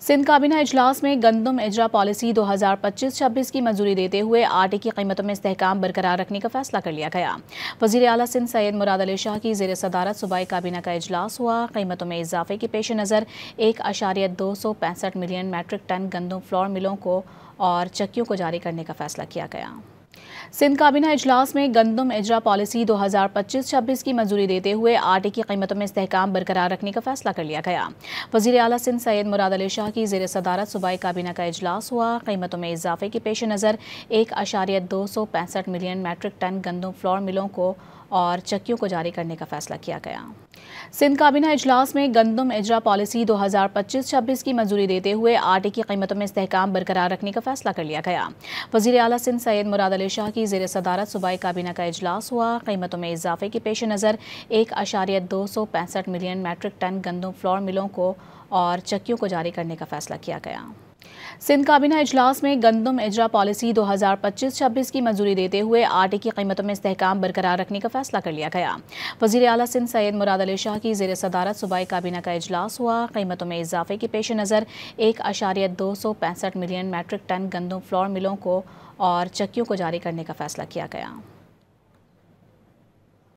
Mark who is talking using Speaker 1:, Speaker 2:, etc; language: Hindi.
Speaker 1: सिंध काबीना इजलास में गंदम इजरा पॉलिसी 2025-26 की मंजूरी देते हुए आटे की कीमतों में इस्तेहकाम बरकरार रखने का फैसला कर लिया गया। वज़ीर आला सिंध सैयद मुराद अली शाह की ज़ेर सदारत सूबाई काबीना का इजलास हुआ। कीमतों में इजाफे के पेश नज़र 1.265 मिलियन मैट्रिक टन गंदम फ्लोर मिलों को और चक्कियों को जारी करने का फैसला किया गया। सिंध काबीना इजलास में गंदम इजरा पॉलिसी 2025-26 की मंजूरी देते हुए आटे की कीमतों में इस्तेहकाम बरकरार रखने का फैसला कर लिया गया। वज़ीर आला सिंध सैयद मुराद अली शाह की ज़ेर सदारत सूबाई काबीना का इजलास हुआ। कीमतों में इजाफे के पेश नज़र 1.265 मिलियन मैट्रिक टन गंदम फ्लोर मिलों को और चक्कियों को जारी करने का फैसला किया गया। सिंध काबीना इजलास में गंदम इजरा पॉलिसी 2025-26 की मंजूरी देते हुए आटे की कीमतों में इस्तेहकाम बरकरार रखने का फैसला कर लिया गया। वज़ीर आला सिंध सैयद मुराद अली शाह की ज़ेर सदारत सूबाई काबीना का इजलास हुआ। कीमतों में इजाफे के पेश नज़र 1.265 मिलियन मैट्रिक टन गंदम फ्लोर मिलों को और चक्कियों को जारी करने का फैसला किया गया। सिंध काबीना इजलास में गंदम इजरा पॉलिसी 2025-26 की मंजूरी देते हुए आटे की कीमतों में इस्तेहकाम बरकरार रखने का फैसला कर लिया गया। वज़ीर आला सिंध सैयद मुराद अली शाह की ज़ेर सदारत सूबाई काबीना का इजलास हुआ। कीमतों में इजाफे के पेश नज़र 1.265 मिलियन मैट्रिक टन गंदम फ्लोर मिलों को और चक्कियों को जारी करने का फैसला किया गया।